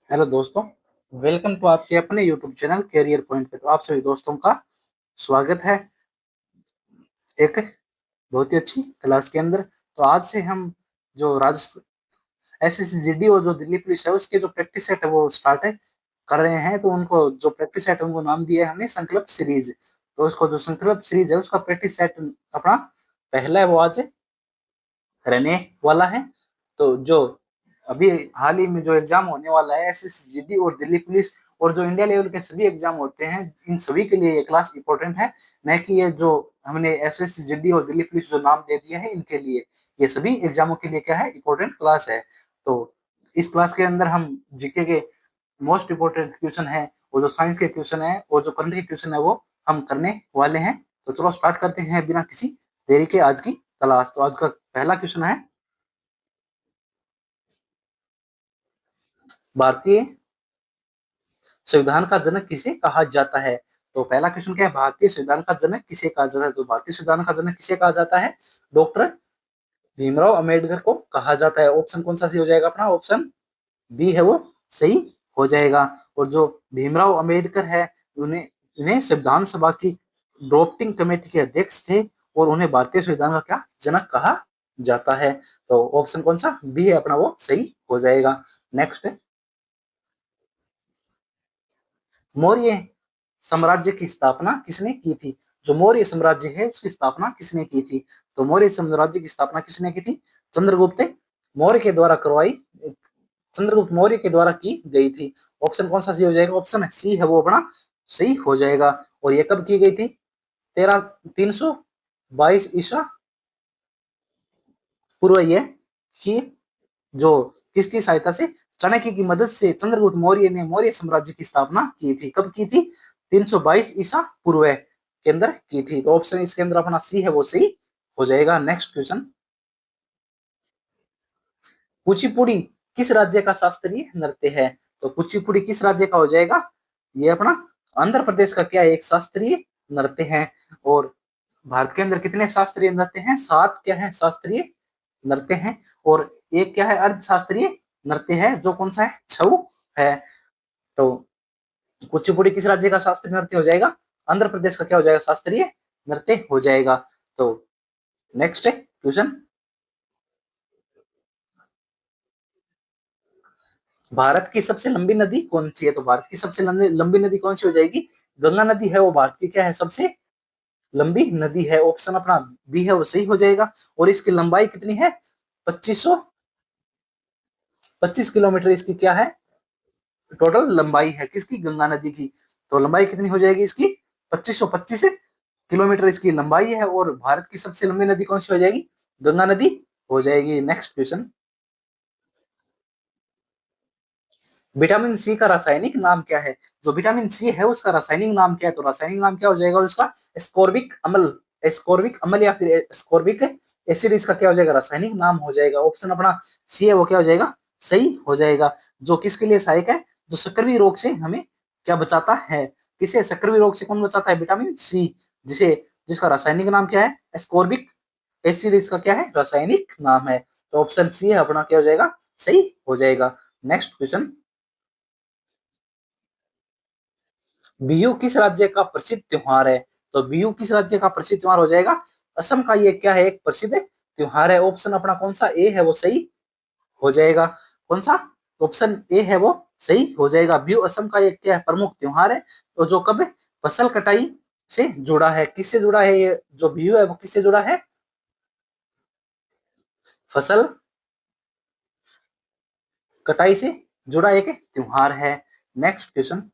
Hello दोस्तों, welcome to आपके अपने यूट्यूब चैनल कैरियर पॉइंट पे। तो आप सभी दोस्तों का स्वागत है एक बहुत ही अच्छी क्लास के अंदर। तो आज से हम जो राजस्थान एसएसजीडी और जो दिल्ली पुलिस है उसके जो प्रैक्टिस सेट है वो स्टार्ट है कर रहे हैं। तो उनको जो प्रैक्टिस सेट है उनको नाम दिया है हमने संकल्प सीरीज। तो उसको जो संकल्प सीरीज है उसका प्रैक्टिस सेट अपना पहला है वो आज रहने वाला है। तो जो अभी हाल ही में जो एग्जाम होने वाला है एसएसजीडी और दिल्ली पुलिस और जो इंडिया लेवल के सभी एग्जाम होते हैं इन सभी के लिए ये क्लास इंपॉर्टेंट है। न कि ये जो हमने एसएसजीडी और दिल्ली पुलिस जो नाम दे दिया है इनके लिए, ये सभी एग्जामों के लिए क्या है, इंपॉर्टेंट क्लास है। तो इस क्लास के अंदर हम जीके के मोस्ट इंपॉर्टेंट क्वेश्चन है और जो साइंस के क्वेश्चन है और जो करंट के क्वेश्चन है वो हम करने वाले हैं। तो चलो स्टार्ट करते हैं बिना किसी देरी के आज की क्लास। तो आज का पहला क्वेश्चन है, भारतीय संविधान का जनक किसे कहा जाता है। तो पहला क्वेश्चन क्या है, भारतीय संविधान का जनक किसे कहा जाता है। तो भारतीय संविधान का जनक किसे कहा जाता है, डॉक्टर भीमराव अंबेडकर को कहा जाता है। ऑप्शन कौन सा सही हो जाएगा अपना, ऑप्शन बी है वो सही हो जाएगा। और जो भीमराव अंबेडकर है उन्हें इन्हें संविधान सभा की ड्राफ्टिंग कमेटी के अध्यक्ष थे और उन्हें भारतीय संविधान का क्या जनक कहा जाता है। तो ऑप्शन कौन सा बी है अपना वो सही हो जाएगा। नेक्स्ट, मौर्य साम्राज्य की स्थापना किसने की थी। जो मौर्य साम्राज्य है उसकी स्थापना किसने की थी। तो मौर्य साम्राज्य की स्थापना किसने की थी, चंद्रगुप्त मौर्य के द्वारा करवाई, चंद्रगुप्त मौर्य के द्वारा की गई थी। ऑप्शन कौन सा सही हो जाएगा, ऑप्शन सी है वो अपना सही हो जाएगा। और ये कब की गई थी, 1322 ईसा पूर्व। ये की जो किसकी सहायता से, चाणक्य की मदद से चंद्रगुप्त मौर्य ने मौर्य साम्राज्य की स्थापना की थी। कब की थी, 322 ईसा पूर्व के अंदर की थी। तो ऑप्शन इसके अंदर अपना सी है वो सही हो जाएगा। नेक्स्ट क्वेश्चन, कुचिपुड़ी किस राज्य का शास्त्रीय नृत्य है। तो कुचिपुड़ी किस राज्य का हो जाएगा, ये अपना आंध्र प्रदेश का क्या है, एक शास्त्रीय नृत्य है। और भारत के अंदर कितने शास्त्रीय नृत्य हैं, 7 क्या है शास्त्रीय नृत्य हैं। और एक क्या है अर्ध शास्त्रीय नृत्य है, जो कौन सा है, छऊ है। तो कुचिपुड़ी किस राज्य का शास्त्रीय नृत्य हो जाएगा, आंध्र प्रदेश का क्या हो जाएगा, शास्त्रीय नृत्य हो जाएगा। तो नेक्स्ट है क्वेश्चन, भारत की सबसे लंबी नदी कौन सी है। तो भारत की सबसे लंबी नदी कौन सी हो जाएगी, गंगा नदी है वो भारत की क्या है, सबसे लंबी नदी है। ऑप्शन अपना बी है वो सही हो जाएगा। और इसकी लंबाई कितनी है, 2525 किलोमीटर इसकी क्या है, टोटल लंबाई है किसकी, गंगा नदी की। तो लंबाई कितनी हो जाएगी इसकी, 2525 किलोमीटर इसकी लंबाई है। और भारत की सबसे लंबी नदी कौन सी हो जाएगी, गंगा नदी हो जाएगी। नेक्स्ट क्वेश्चन, विटामिन सी का रासायनिक नाम क्या है। जो विटामिन सी है उसका रासायनिक नाम क्या है। तो रासायनिक नाम क्या हो जाएगा उसका, स्कोर्बिक अम्ल, स्कोर्बिक अम्ल या फिर स्कोर्बिक एसिड इसका क्या हो जाएगा, रासायनिक नाम हो जाएगा। ऑप्शन अपना सी है वो क्या हो जाएगा, सही हो जाएगा। जो किसके लिए सहायक है, जो सक्रिय रोग से हमें क्या बचाता है, किसे सक्रिय रोग से कौन बचाता है, विटामिन सी, जिसे जिसका रासायनिक नाम क्या है, स्कोर्बिक एसिड इसका क्या है, रासायनिक नाम है। तो ऑप्शन सी है अपना क्या हो जाएगा, सही हो जाएगा। नेक्स्ट क्वेश्चन, बिहू किस राज्य का प्रसिद्ध त्योहार है। तो बिहू किस राज्य का प्रसिद्ध त्योहार हो जाएगा, असम का ये क्या है, एक प्रसिद्ध त्योहार है। ऑप्शन अपना कौन सा ए है वो सही हो जाएगा। कौन सा, ऑप्शन ए है वो सही हो जाएगा। बिहू असम का एक क्या है, प्रमुख त्योहार है। तो जो कब फसल कटाई से जुड़ा है, किससे जुड़ा है, ये जो बिहू है वो किससे जुड़ा है, फसल कटाई से जुड़ा एक त्योहार है। नेक्स्ट क्वेश्चन,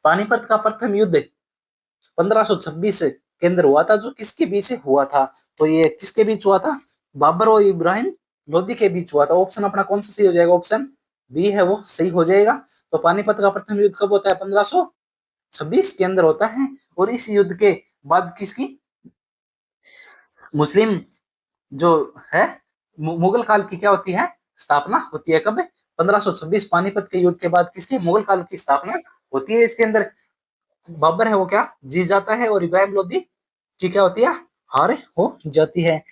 पानीपत का प्रथम युद्ध 1526 के अंदर हुआ था, जो किसके बीच हुआ था। तो ये किसके बीच हुआ था, बाबर और इब्राहिम लोदी के बीच हुआ था। ऑप्शन अपना कौन सा सही हो जाएगा, ऑप्शन बी है वो सही हो जाएगा। तो पानीपत का प्रथम युद्ध कब होता है, 1526 के अंदर होता है। और इस युद्ध के बाद किसकी, मुस्लिम जो है मुगल काल की क्या होती है, स्थापना होती है। कब, 1526 पानीपत के युद्ध के बाद किसकी, मुगल काल की स्थापना होती है। इसके अंदर बाबर है वो क्या जीत जाता है और इब्राहिम लोदी की क्या होती है, हार हो जाती है।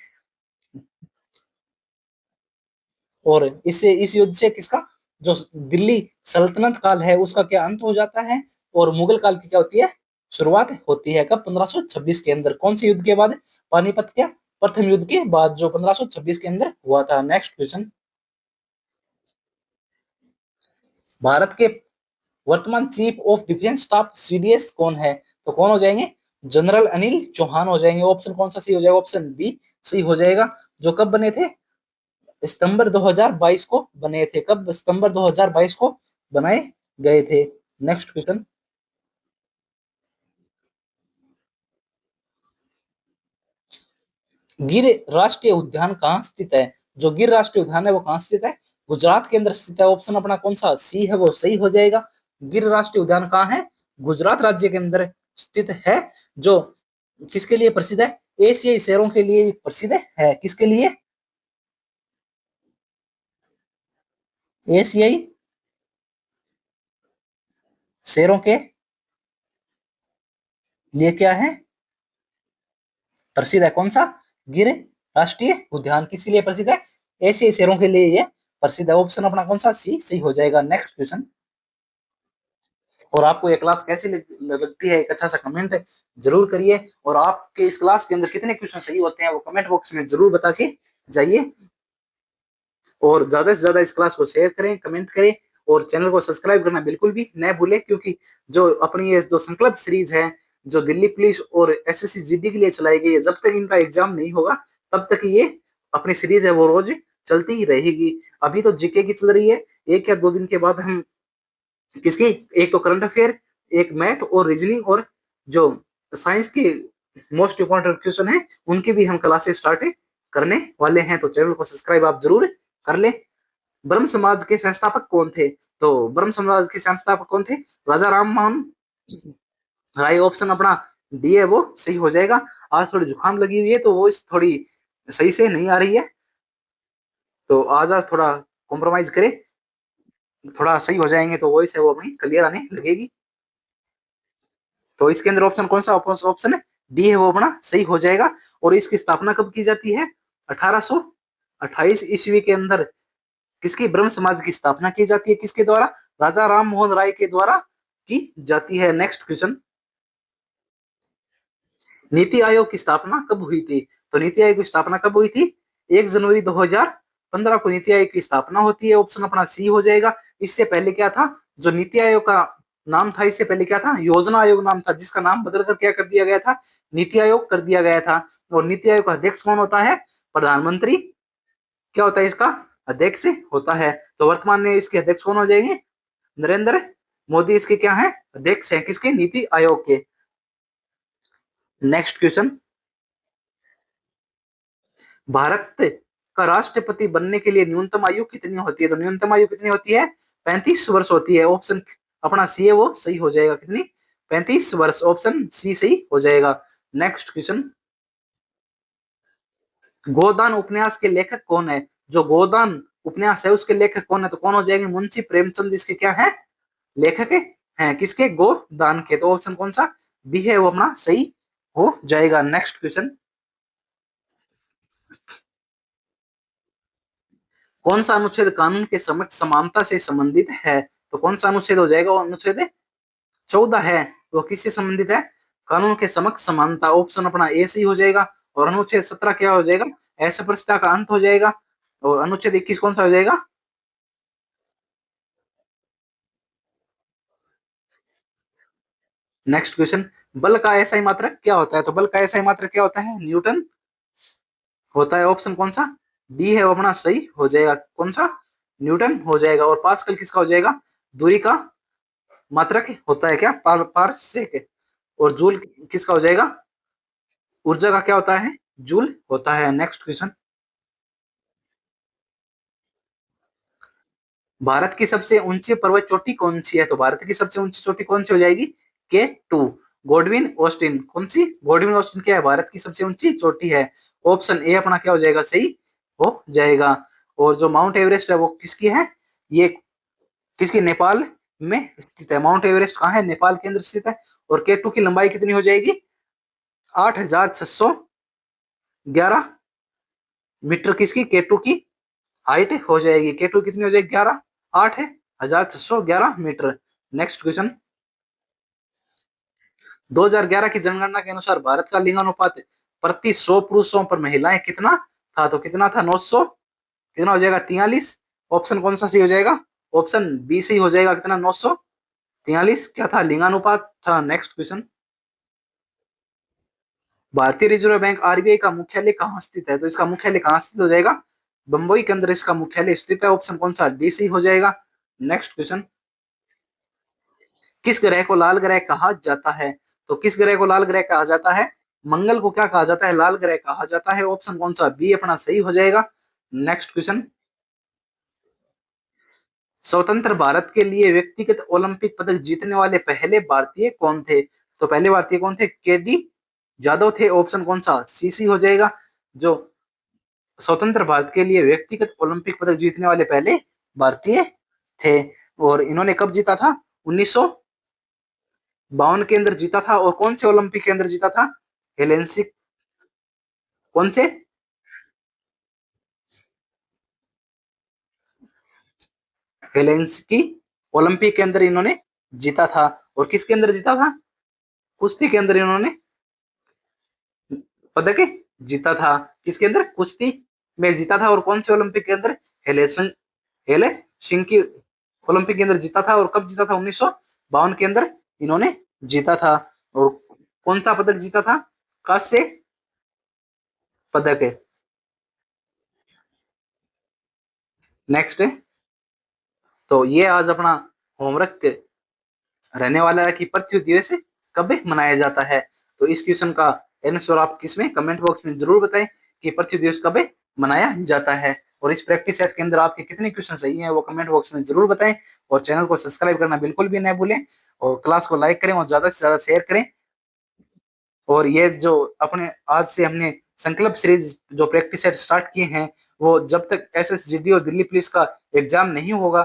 और इससे इस युद्ध से किसका जो दिल्ली सल्तनत काल है उसका क्या अंत हो जाता है और मुगल काल की क्या होती है शुरुआत होती है। कब? 1526 के अंदर। कौन से युद्ध के बाद? पानीपत के प्रथम युद्ध के बाद, जो 1526 के अंदर हुआ था। नेक्स्ट क्वेश्चन, भारत के वर्तमान chief of defence staff CDS कौन है? तो कौन हो जाएंगे? जनरल अनिल चौहान हो जाएंगे। ऑप्शन कौन सा सही हो जाएगा? ऑप्शन बी सही हो जाएगा। जो कब बने थे? सितंबर 2022 को बने थे। कब? सितंबर 2022 को बनाए गए थे। नेक्स्ट क्वेश्चन, गिर राष्ट्रीय उद्यान कहाँ स्थित है? जो गिर राष्ट्रीय उद्यान है वो कहाँ स्थित है? गुजरात के अंदर स्थित है। ऑप्शन अपना कौन सा सी है वो सही हो जाएगा। गिर राष्ट्रीय उद्यान कहाँ है? गुजरात राज्य के अंदर स्थित है। जो किसके लिए प्रसिद्ध है? एशियाई शेरों के लिए प्रसिद्ध है। किसके लिए? एशियाई शेरों के लिए क्या है? प्रसिद्ध है। कौन सा? गिर राष्ट्रीय उद्यान किसके लिए प्रसिद्ध है? एशियाई शेरों के लिए ये प्रसिद्ध है। ऑप्शन अपना कौन सा सी सही हो जाएगा। नेक्स्ट क्वेश्चन, और आपको ये क्लास कैसी लगती है एक अच्छा सा कमेंट जरूर करिए, और आपके इस क्लास के अंदर कितने क्वेश्चन सही होते हैं वो कमेंट बॉक्स में जरूर बता के जाइए। और ज्यादा से ज्यादा इस क्लास को शेयर करें, कमेंट करें, और चैनल को सब्सक्राइब करना बिल्कुल भी न भूलें, क्योंकि जो अपनी ये जो संकल्प सीरीज है जो दिल्ली पुलिस और एसएससी जीडी के लिए चलाई गई है, जब तक इनका एग्जाम नहीं होगा तब तक ये अपनी सीरीज है वो रोज चलती ही रहेगी। अभी तो जीके की चल रही है, एक या दो दिन के बाद हम किसकी, एक तो करंट अफेयर, एक मैथ और रीजनिंग और जो साइंस के मोस्ट इंपॉर्टेंट क्वेश्चन है उनकी भी हम क्लासेस स्टार्ट करने वाले हैं। तो चैनल को सब्सक्राइब आप जरूर कर ले। ब्रह्म समाज के संस्थापक कौन थे? तो ब्रह्म समाज के संस्थापक कौन थे? राजा राम मोहन राय। ऑप्शन अपना डी है वो सही हो जाएगा। आज थोड़ी जुकाम लगी हुई है तो वो इस थोड़ी सही से नहीं आ रही है, तो आज थोड़ा कॉम्प्रोमाइज करे, थोड़ा सही हो जाएंगे तो वॉइस है वो अपनी क्लियर आने लगेगी। तो इसके अंदर ऑप्शन कौन सा ऑप्शन है? डी है वो अपना सही हो जाएगा। और इसकी स्थापना कब की जाती है? 1828 ईस्वी के अंदर किसकी ब्रह्म समाज की स्थापना की जाती है? किसके द्वारा? राजा राम मोहन राय के द्वारा की जाती है। नेक्स्ट क्वेश्चन, नीति आयोग की स्थापना कब हुई थी? तो नीति आयोग की स्थापना कब हुई थी? 1 जनवरी 2015 को नीति आयोग की स्थापना होती है। ऑप्शन अपना सी हो जाएगा। इससे पहले क्या था? जो नीति आयोग का नाम था, इससे पहले क्या था? योजना आयोग नाम था, जिसका नाम बदलकर क्या कर दिया गया था? नीति आयोग कर दिया गया था। और नीति आयोग का अध्यक्ष कौन होता है? प्रधानमंत्री क्या होता है इसका? अध्यक्ष होता है। तो वर्तमान में इसके अध्यक्ष कौन हो जाएंगे? नरेंद्र मोदी इसके क्या है? अध्यक्ष है। किसके? नीति आयोग के। नेक्स्ट क्वेश्चन, भारत का राष्ट्रपति बनने के लिए न्यूनतम आयु कितनी होती है? तो न्यूनतम आयु कितनी होती है? 35 वर्ष होती है। ऑप्शन अपना सी है वो सही हो जाएगा। कितनी? 35 वर्ष। ऑप्शन सी सही हो जाएगा। नेक्स्ट क्वेश्चन, गोदान उपन्यास के लेखक कौन है? जो गोदान उपन्यास है उसके लेखक कौन है? तो कौन हो जाएंगे? मुंशी प्रेमचंद इसके क्या है? लेखक हैं। किसके? गोदान के। तो ऑप्शन कौन सा बी है वो अपना सही हो जाएगा। नेक्स्ट क्वेश्चन, कौन सा अनुच्छेद कानून के समक्ष समानता से संबंधित है? तो कौन सा अनुच्छेद हो जाएगा? वो अनुच्छेद 14 है। वो किससे संबंधित है? कानून के समक्ष समानता। ऑप्शन अपना ए सही हो जाएगा। और अनुच्छेद 17 क्या हो जाएगा? अस्पृश्यता का अंत हो जाएगा। और अनुच्छेद 21 कौन सा हो जाएगा? नेक्स्ट क्वेश्चन, बल का एसआई मात्रक क्या होता है? तो बल का एसआई मात्रक क्या होता है? न्यूटन होता है। ऑप्शन कौन सा डी है वो अपना सही हो जाएगा। कौन सा? न्यूटन हो जाएगा। और पास्कल किसका हो जाएगा? दूरी का मात्रक होता है। क्या? पारसेक। और जूल किसका हो जाएगा? ऊर्जा का क्या होता है? जूल होता है। नेक्स्ट क्वेश्चन, भारत की सबसे ऊंची पर्वत चोटी कौन सी है? तो भारत की सबसे ऊंची चोटी कौन सी हो जाएगी? के 2, गोडविन ऑस्टिन। कौन सी? गोडविन ऑस्टिन क्या है? भारत की सबसे ऊंची चोटी है। ऑप्शन ए अपना क्या हो जाएगा? सही हो जाएगा। और जो माउंट एवरेस्ट है वो किसकी है? ये किसकी? नेपाल में स्थित है। माउंट एवरेस्ट कहाँ है? नेपाल के अंदर स्थित है। और के 2 की लंबाई कितनी हो जाएगी? 8,611 मीटर। किसकी? के 2 की हाइट हो जाएगी K2 कितनी हो जाएगी 11, 8 है 8611 मीटर। नेक्स्ट क्वेश्चन, 2011 की जनगणना के अनुसार भारत का लिंगानुपात प्रति 100 पुरुषों पर महिलाएं कितना था? तो कितना था? 900, कितना हो जाएगा? 43। ऑप्शन कौन सा सही हो जाएगा? ऑप्शन बी सही हो जाएगा। कितना? 943 क्या था? लिंगानुपात था। नेक्स्ट क्वेश्चन, भारतीय रिजर्व बैंक आरबीआई का मुख्यालय कहाँ स्थित है? तो इसका मुख्यालय कहाँ स्थित हो जाएगा? बंबई के अंदर इसका मुख्यालय स्थित है। ऑप्शन कौन सा? डी सही हो जाएगा। नेक्स्ट क्वेश्चन, किस ग्रह को लाल ग्रह कहा जाता है? तो किस ग्रह को लाल ग्रह कहा जाता है? मंगल को क्या कहा जाता है? लाल ग्रह कहा जाता है। ऑप्शन कौन सा? बी अपना सही हो जाएगा। नेक्स्ट क्वेश्चन, स्वतंत्र भारत के लिए व्यक्तिगत ओलंपिक पदक जीतने वाले पहले भारतीय कौन थे? तो पहले भारतीय कौन थे? केडी यादव थे। ऑप्शन कौन सा? सी सी हो जाएगा। जो स्वतंत्र भारत के लिए व्यक्तिगत ओलंपिक पदक जीतने वाले पहले भारतीय थे। और इन्होंने कब जीता था? 1952 के अंदर जीता था। और कौन से ओलंपिक के अंदर जीता था? हेलेंसिक, कौन से? हेलेंसिकी ओलंपिक के अंदर इन्होंने जीता था। और किसके अंदर जीता था? कुश्ती के अंदर इन्होंने पदक जीता था। किसके अंदर? कुश्ती में जीता था। और कौन से ओलंपिक के अंदर? हेलेसन हेलेसिंकी ओलंपिक के अंदर जीता था। और कब जीता था? 1952 के अंदर इन्होंने जीता था। और कौन सा पदक जीता था? कांस्य पदक है। नेक्स्ट है, तो ये आज अपना होमवर्क रहने वाला है कि पृथ्वी दिवस कब मनाया जाता है। तो इस क्वेश्चन का आंसर आप किसमें कमेंट बॉक्स में जरूर बताएं कि पृथ्वी दिवस कब मनाया जाता है। और इस प्रैक्टिस सेट के अंदर आपके कितने क्वेश्चन सही हैं वो कमेंट बॉक्स में जरूर बताएं। और चैनल को सब्सक्राइब करना बिल्कुल भी न भूलें। और क्लास को लाइक करें और ज्यादा से ज्यादा शेयर करें। और ये जो अपने आज से हमने संकल्प सीरीज जो प्रैक्टिस सेट स्टार्ट किए हैं, वो जब तक एसएसजीडी और दिल्ली पुलिस का एग्जाम नहीं होगा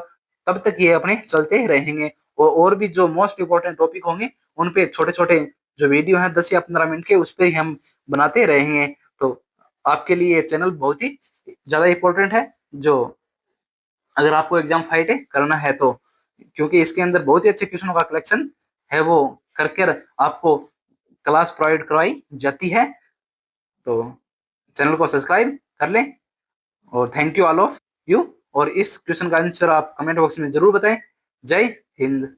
तब तक ये अपने चलते रहेंगे। और भी जो मोस्ट इंपोर्टेंट टॉपिक होंगे उन पे छोटे छोटे जो वीडियो हैं 10 या 15 मिनट के, उस पर ही हम बनाते रहेंगे। तो आपके लिए ये चैनल बहुत ही ज्यादा इंपॉर्टेंट है। जो अगर आपको एग्जाम फाइट करना है तो, क्योंकि इसके अंदर बहुत ही अच्छे क्वेश्चनों का कलेक्शन है वो करके आपको क्लास प्रोवाइड करवाई जाती है। तो चैनल को सब्सक्राइब कर लें। और thank you all of you. और इस क्वेश्चन का आंसर आप कमेंट बॉक्स में जरूर बताएं। जय हिंद।